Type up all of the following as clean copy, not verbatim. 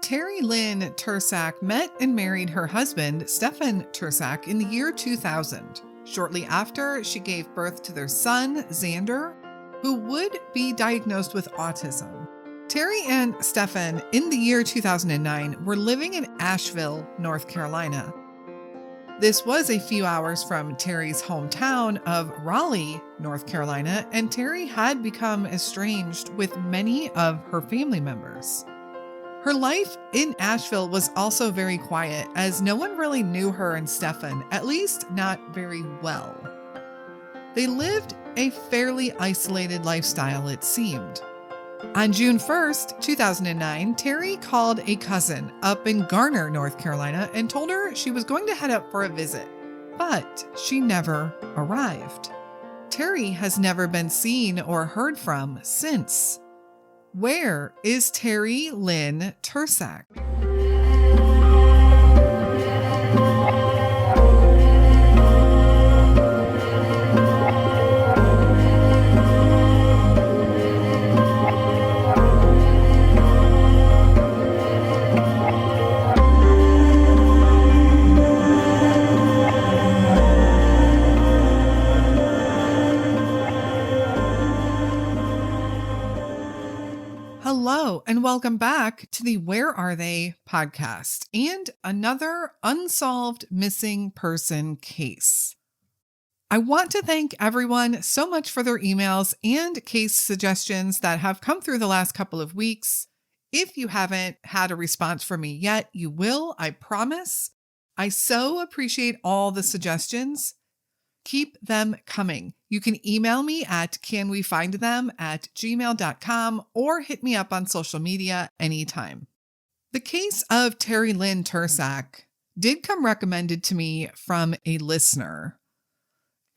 Terry LYNN Tersak met and married her husband, Stefan Tersak, in the year 2000. Shortly after, she gave birth to their son, Xander, who would be diagnosed with autism. Terry and Stefan, in the year 2009, were living in Asheville, North Carolina. This was a few hours from Terry's hometown of Raleigh, North Carolina, and Terry had become estranged with many of her family members. Her life in Asheville was also very quiet, as no one really knew her and Stefan, at least not very well. They lived a fairly isolated lifestyle, it seemed. On June 1st, 2009, Terry called a cousin up in Garner, North Carolina, and told her she was going to head up for a visit, but she never arrived. Terry has never been seen or heard from since. Where is Terry LYNN Tersak? Hello, and welcome back to the Where Are They podcast and another unsolved missing person case. I want to thank everyone so much for their emails and case suggestions that have come through the last couple of weeks. If you haven't had a response from me yet, you will, I promise. I so appreciate all the suggestions. Keep them coming. You can email me at canwefindthem@gmail.com or hit me up on social media anytime. The case of Terry LYNN Tersak did come recommended to me from a listener.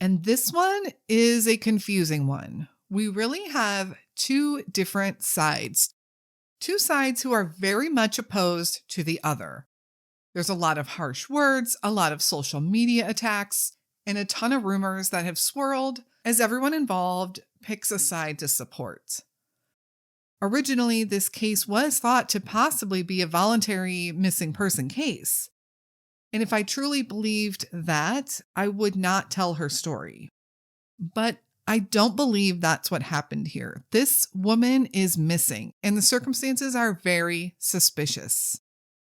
And this one is a confusing one. We really have two different sides. Two sides who are very much opposed to the other. There's a lot of harsh words, a lot of social media attacks, and a ton of rumors that have swirled as everyone involved picks a side to support. Originally, this case was thought to possibly be a voluntary missing person case. And if I truly believed that, I would not tell her story. But I don't believe that's what happened here. This woman is missing, and the circumstances are very suspicious,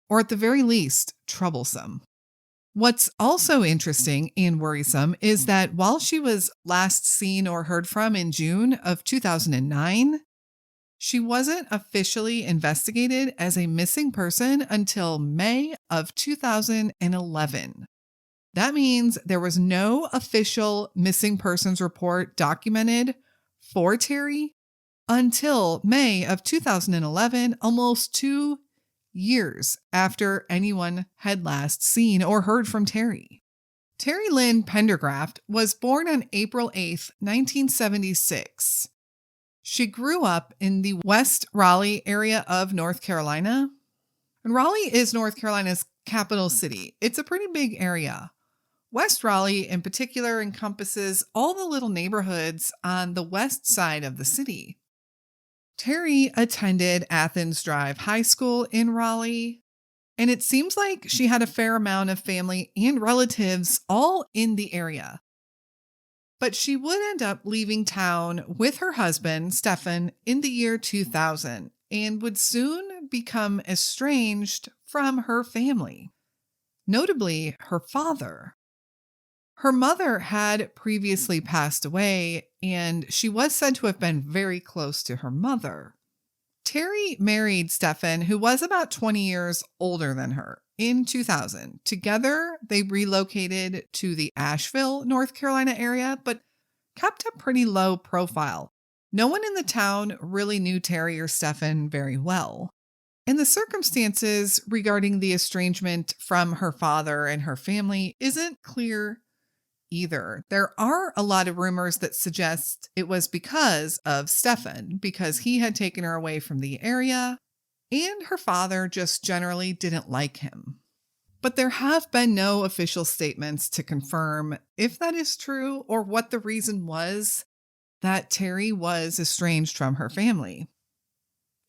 or at the very least, troublesome. What's also interesting and worrisome is that while she was last seen or heard from in June of 2009, she wasn't officially investigated as a missing person until May of 2011. That means there was no official missing persons report documented for Terry until May of 2011, almost 2 years after anyone had last seen or heard from Terry. Terry LYNN Pendergraft was born on April 8th, 1976. She grew up in the West Raleigh area of North Carolina. And Raleigh is North Carolina's capital city. It's a pretty big area. West Raleigh in particular encompasses all the little neighborhoods on the west side of the city. Terry attended Athens Drive High School in Raleigh, and it seems like she had a fair amount of family and relatives all in the area. But she would end up leaving town with her husband, Stefan, in the year 2000, and would soon become estranged from her family, notably her father. Her mother had previously passed away, and she was said to have been very close to her mother. Terry married Stefan, who was about 20 years older than her, in 2000. Together, they relocated to the Asheville, North Carolina area, but kept a pretty low profile. No one in the town really knew Terry or Stefan very well. And the circumstances regarding the estrangement from her father and her family isn't clear either. There are a lot of rumors that suggest it was because of Stefan, because he had taken her away from the area, and her father just generally didn't like him. But there have been no official statements to confirm if that is true or what the reason was that Terry was estranged from her family.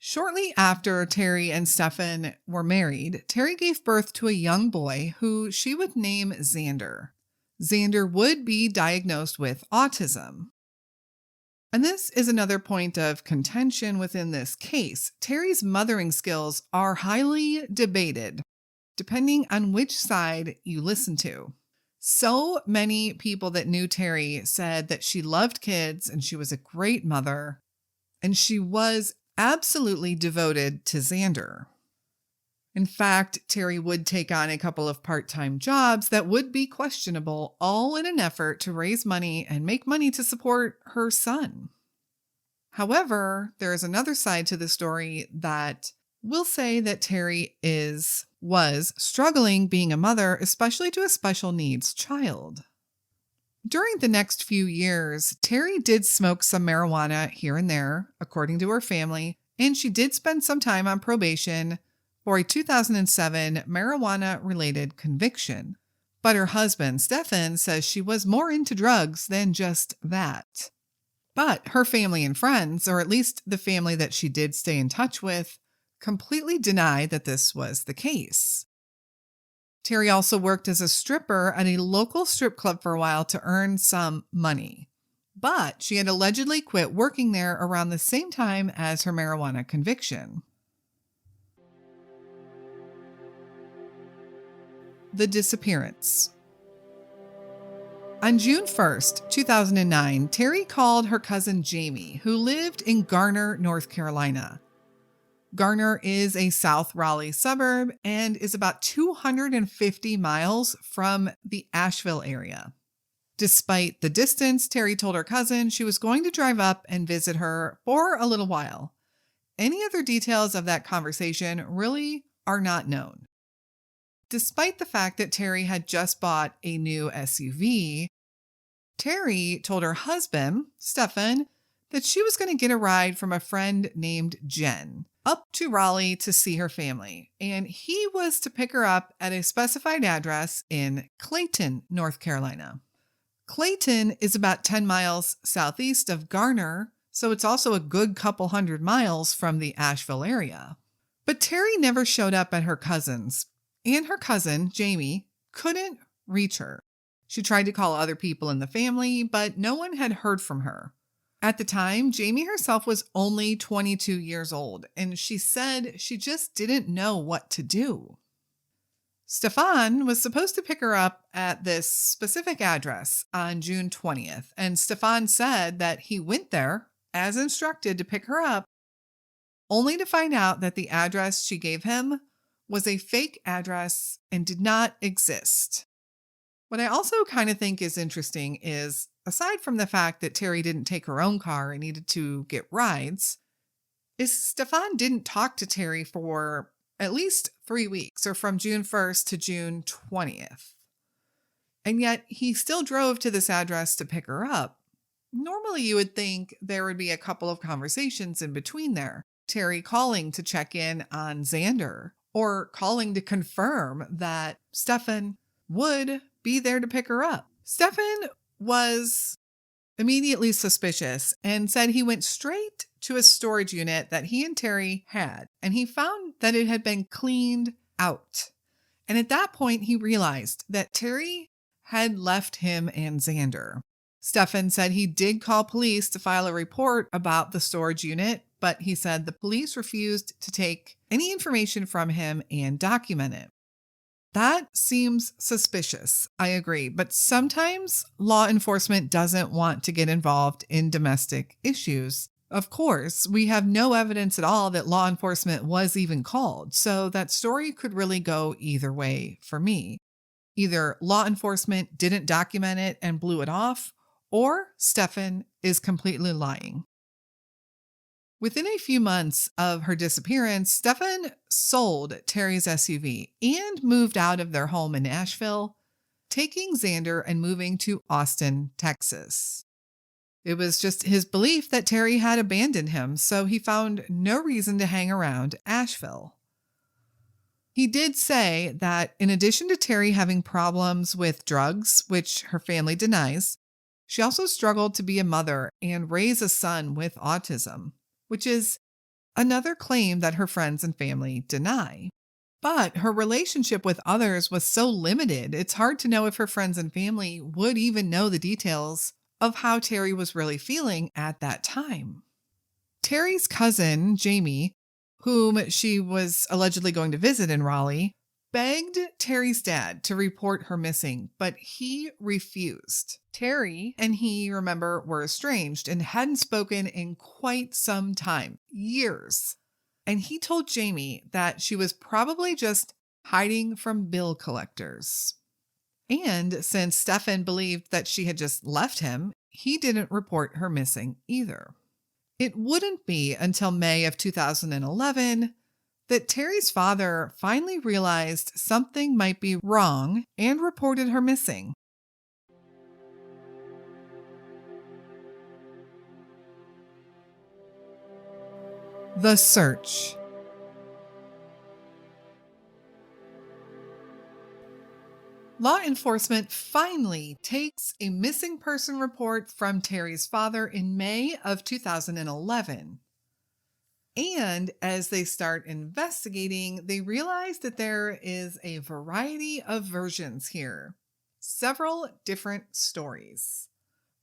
Shortly after Terry and Stefan were married, Terry gave birth to a young boy who she would name Xander. Xander would be diagnosed with autism. And this is another point of contention within this case. Terry's mothering skills are highly debated, depending on which side you listen to. So many people that knew Terry said that she loved kids and she was a great mother, and she was absolutely devoted to Xander. In fact, Terry would take on a couple of part-time jobs that would be questionable, all in an effort to raise money and make money to support her son. However, there is another side to the story that will say that Terry was struggling being a mother, especially to a special needs child. During the next few years, Terry did smoke some marijuana here and there, according to her family, and she did spend some time on probation for a 2007 marijuana-related conviction. But her husband, Stefan, says she was more into drugs than just that. But her family and friends, or at least the family that she did stay in touch with, completely deny that this was the case. Terry also worked as a stripper at a local strip club for a while to earn some money. But she had allegedly quit working there around the same time as her marijuana conviction. The disappearance. On June 1st, 2009, Terry called her cousin Jamie, who lived in Garner, North Carolina. Garner is a South Raleigh suburb and is about 250 miles from the Asheville area. Despite the distance, Terry told her cousin she was going to drive up and visit her for a little while. Any other details of that conversation really are not known. Despite the fact that Terry had just bought a new SUV, Terry told her husband, Stefan, that she was going to get a ride from a friend named Jen up to Raleigh to see her family, and he was to pick her up at a specified address in Clayton, North Carolina. Clayton is about 10 miles southeast of Garner, so it's also a good couple hundred miles from the Asheville area. But Terry never showed up at her cousin's, and her cousin, Jamie, couldn't reach her. She tried to call other people in the family, but no one had heard from her. At the time, Jamie herself was only 22 years old, and she said she just didn't know what to do. Stefan was supposed to pick her up at this specific address on June 20th, and Stefan said that he went there, as instructed, to pick her up, only to find out that the address she gave him was a fake address and did not exist. What I also kind of think is interesting is, aside from the fact that Terry didn't take her own car and needed to get rides, is Stefan didn't talk to Terry for at least 3 weeks, or from June 1st to June 20th. And yet he still drove to this address to pick her up. Normally you would think there would be a couple of conversations in between there. Terry calling to check in on Xander, or calling to confirm that Stefan would be there to pick her up. Stefan was immediately suspicious and said he went straight to a storage unit that he and Terry had, and he found that it had been cleaned out. And at that point, he realized that Terry had left him and Xander. Stefan said he did call police to file a report about the storage unit, but he said the police refused to take any information from him and document it. That seems suspicious, I agree, but sometimes law enforcement doesn't want to get involved in domestic issues. Of course, we have no evidence at all that law enforcement was even called, so that story could really go either way for me. Either law enforcement didn't document it and blew it off, or Stefan is completely lying. Within a few months of her disappearance, Stefan sold Terry's SUV and moved out of their home in Asheville, taking Xander and moving to Austin, Texas. It was just his belief that Terry had abandoned him, so he found no reason to hang around Asheville. He did say that in addition to Terry having problems with drugs, which her family denies, she also struggled to be a mother and raise a son with autism, which is another claim that her friends and family deny. But her relationship with others was so limited, it's hard to know if her friends and family would even know the details of how Terry was really feeling at that time. Terry's cousin, Jamie, whom she was allegedly going to visit in Raleigh, begged Terry's dad to report her missing, but he refused. Terry and he, remember, were estranged and hadn't spoken in quite some time, years. And he told Jamie that she was probably just hiding from bill collectors. And since Stefan believed that she had just left him, he didn't report her missing either. It wouldn't be until May of 2011 that Terry's father finally realized something might be wrong and reported her missing. The search. Law enforcement finally takes a missing person report from Terry's father in May of 2011. And as they start investigating, they realize that there is a variety of versions here. Several different stories.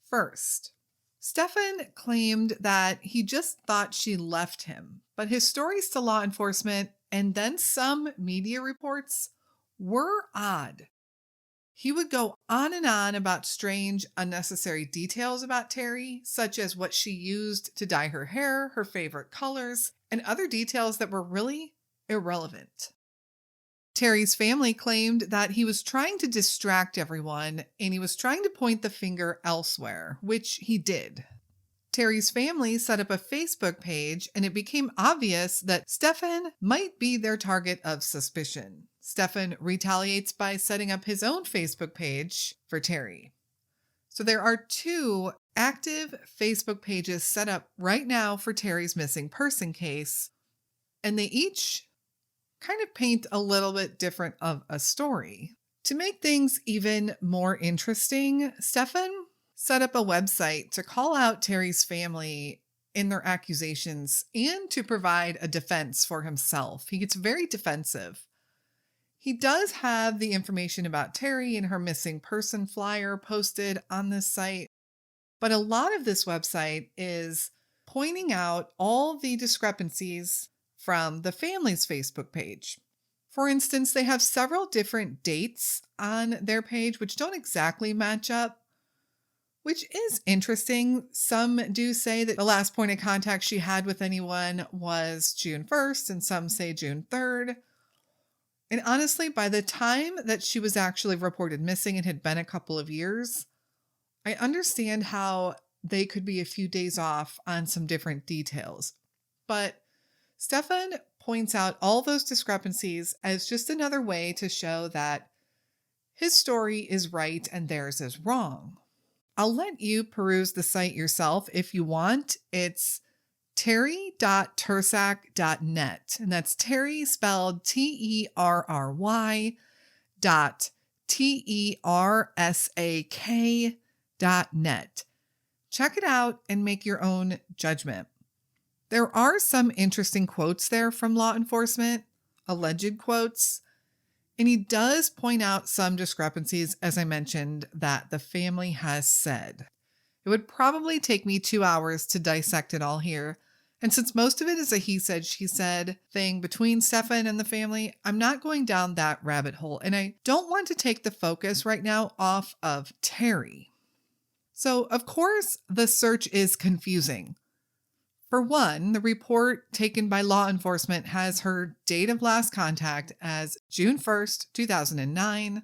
First, Stefan claimed that he just thought she left him, but his stories to law enforcement and then some media reports were odd. He would go on and on about strange, unnecessary details about Terry, such as what she used to dye her hair, her favorite colors, and other details that were really irrelevant. Terry's family claimed that he was trying to distract everyone and he was trying to point the finger elsewhere, which he did. Terry's family set up a Facebook page and it became obvious that Stefan might be their target of suspicion. Stefan retaliates by setting up his own Facebook page for Terry. So there are 2 active Facebook pages set up right now for Terry's missing person case, and they each kind of paint a little bit different of a story. To make things even more interesting, Stefan set up a website to call out Terry's family in their accusations and to provide a defense for himself. He gets very defensive. He does have the information about Terry and her missing person flyer posted on this site, but a lot of this website is pointing out all the discrepancies from the family's Facebook page. For instance, they have several different dates on their page which don't exactly match up, which is interesting. Some do say that the last point of contact she had with anyone was June 1st, and some say June 3rd. And honestly, by the time that she was actually reported missing, it had been a couple of years. I understand how they could be a few days off on some different details. But Stefan points out all those discrepancies as just another way to show that his story is right and theirs is wrong. I'll let you peruse the site yourself if you want. It's terry.tersak.net, and that's Terry spelled Terry .tersak.net. Check it out and make your own judgment. There are some interesting quotes there from law enforcement, alleged quotes, and he does point out some discrepancies, as I mentioned, that the family has said. It would probably take me 2 hours to dissect it all here. And since most of it is a he said, she said thing between Stefan and the family, I'm not going down that rabbit hole. And I don't want to take the focus right now off of Terry. So, of course, the search is confusing. For one, the report taken by law enforcement has her date of last contact as June 1st, 2009.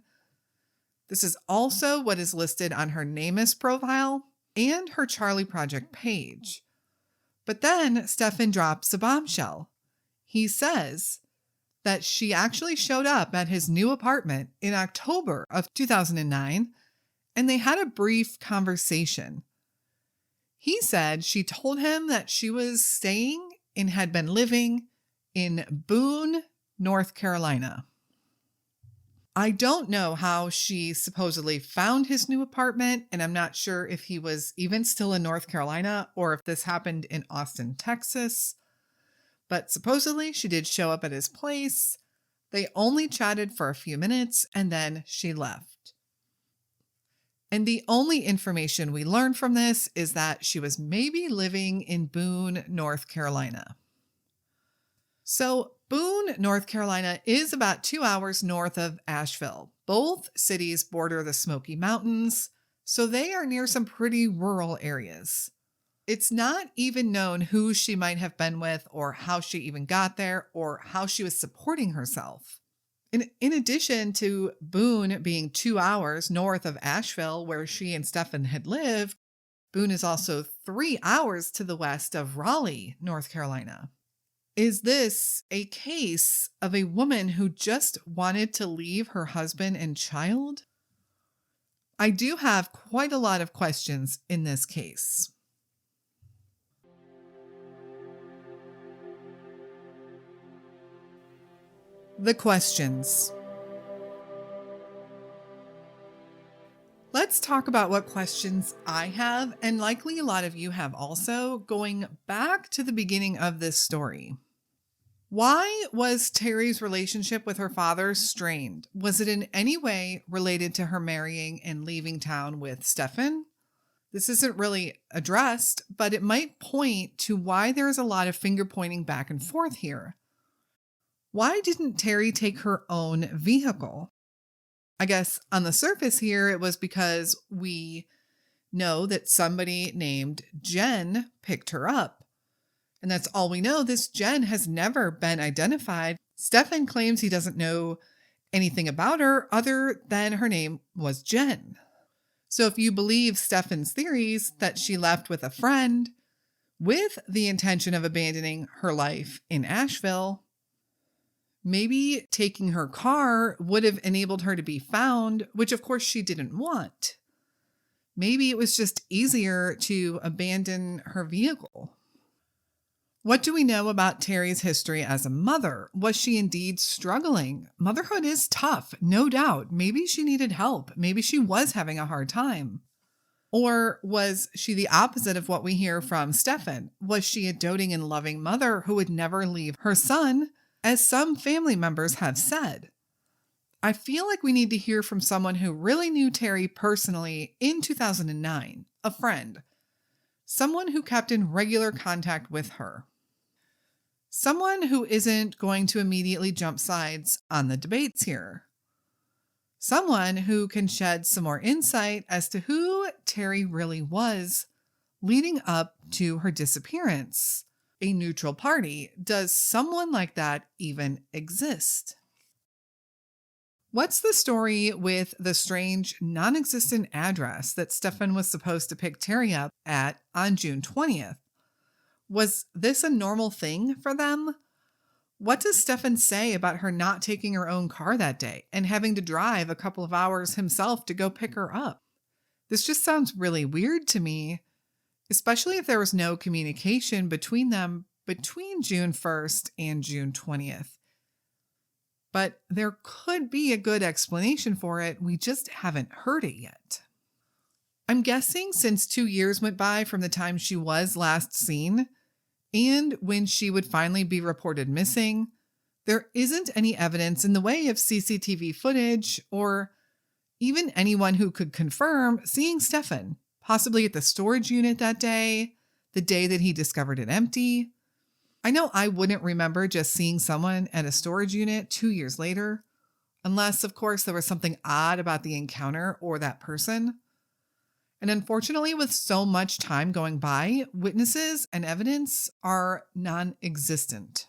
This is also what is listed on her NamUs profile and her Charlie Project page. But then Stefan drops a bombshell. He says that she actually showed up at his new apartment in October of 2009, and they had a brief conversation. He said she told him that she was staying and had been living in Boone, North Carolina. I don't know how she supposedly found his new apartment, and I'm not sure if he was even still in North Carolina or if this happened in Austin, Texas. But supposedly she did show up at his place. They only chatted for a few minutes and then she left. And the only information we learned from this is that she was maybe living in Boone, North Carolina. So Boone, North Carolina is about 2 hours north of Asheville. Both cities border the Smoky Mountains, so they are near some pretty rural areas. It's not even known who she might have been with or how she even got there or how she was supporting herself. In addition to Boone being 2 hours north of Asheville, where she and Stefan had lived, Boone is also 3 hours to the west of Raleigh, North Carolina. Is this a case of a woman who just wanted to leave her husband and child? I do have quite a lot of questions in this case. The questions. Let's talk about what questions I have, and likely a lot of you have also, going back to the beginning of this story. Why was Terry's relationship with her father strained? Was it in any way related to her marrying and leaving town with Stefan? This isn't really addressed, but it might point to why there's a lot of finger pointing back and forth here. Why didn't Terry take her own vehicle? I guess on the surface here, it was because we know that somebody named Jen picked her up. And that's all we know. This Jen has never been identified. Stefan claims he doesn't know anything about her other than her name was Jen. So if you believe Stefan's theories that she left with a friend with the intention of abandoning her life in Asheville, maybe taking her car would have enabled her to be found, which of course she didn't want. Maybe it was just easier to abandon her vehicle. What do we know about Terry's history as a mother? Was she indeed struggling? Motherhood is tough, no doubt. Maybe she needed help. Maybe she was having a hard time. Or was she the opposite of what we hear from Stefan? Was she a doting and loving mother who would never leave her son, as some family members have said? I feel like we need to hear from someone who really knew Terry personally in 2009, a friend, someone who kept in regular contact with her. Someone who isn't going to immediately jump sides on the debates here. Someone who can shed some more insight as to who Terry really was leading up to her disappearance. A neutral party. Does someone like that even exist? What's the story with the strange, non-existent address that Stefan was supposed to pick Terry up at on June 20th? Was this a normal thing for them? What does Stefan say about her not taking her own car that day and having to drive a couple of hours himself to go pick her up? This just sounds really weird to me, especially if there was no communication between them between June 1st and June 20th. But there could be a good explanation for it. We just haven't heard it yet. I'm guessing since 2 years went by from the time she was last seen and when she would finally be reported missing, there isn't any evidence in the way of CCTV footage or even anyone who could confirm seeing Stefan, possibly at the storage unit that day, the day that he discovered it empty. I know I wouldn't remember just seeing someone at a storage unit 2 years later, unless, of course, there was something odd about the encounter or that person. And unfortunately, with so much time going by, witnesses and evidence are non-existent.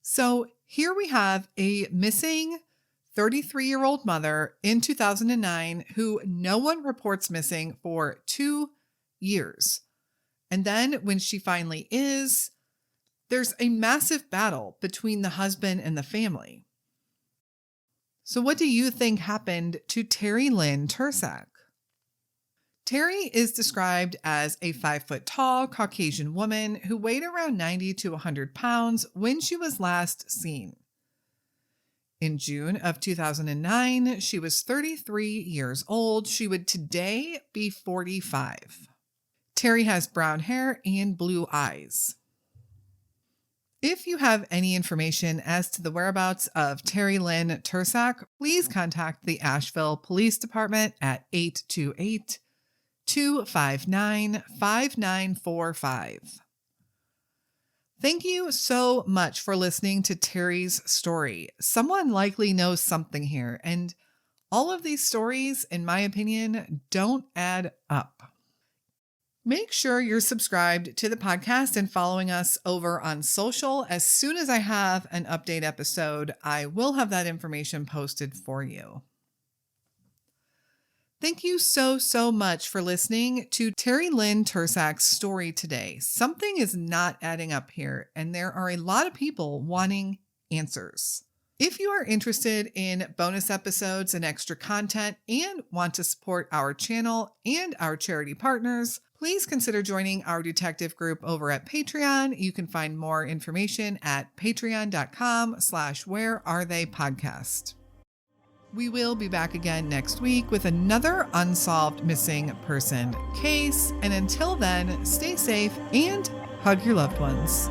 So here we have a missing 33-year-old mother in 2009 who no one reports missing for 2 years. And then when she finally is, there's a massive battle between the husband and the family. So what do you think happened to LYNN Tersak? Terry is described as a 5-foot-tall Caucasian woman who weighed around 90 to 100 pounds when she was last seen. In June of 2009, she was 33 years old. She would today be 45. Terry has brown hair and blue eyes. If you have any information as to the whereabouts of LYNN Tersak, please contact the Asheville Police Department at 828-259-5945. Thank you so much for listening to Terry's story. Someone likely knows something here, and all of these stories, in my opinion, don't add up. Make sure you're subscribed to the podcast and following us over on social. As soon as I have an update episode, I will have that information posted for you. Thank you so much for listening to LYNN Tersak's story today. Something is not adding up here, and there are a lot of people wanting answers. If you are interested in bonus episodes and extra content and want to support our channel and our charity partners, please consider joining our detective group over at Patreon. You can find more information at patreon.com/wherearetheypodcast. We will be back again next week with another unsolved missing person case. And until then, stay safe and hug your loved ones.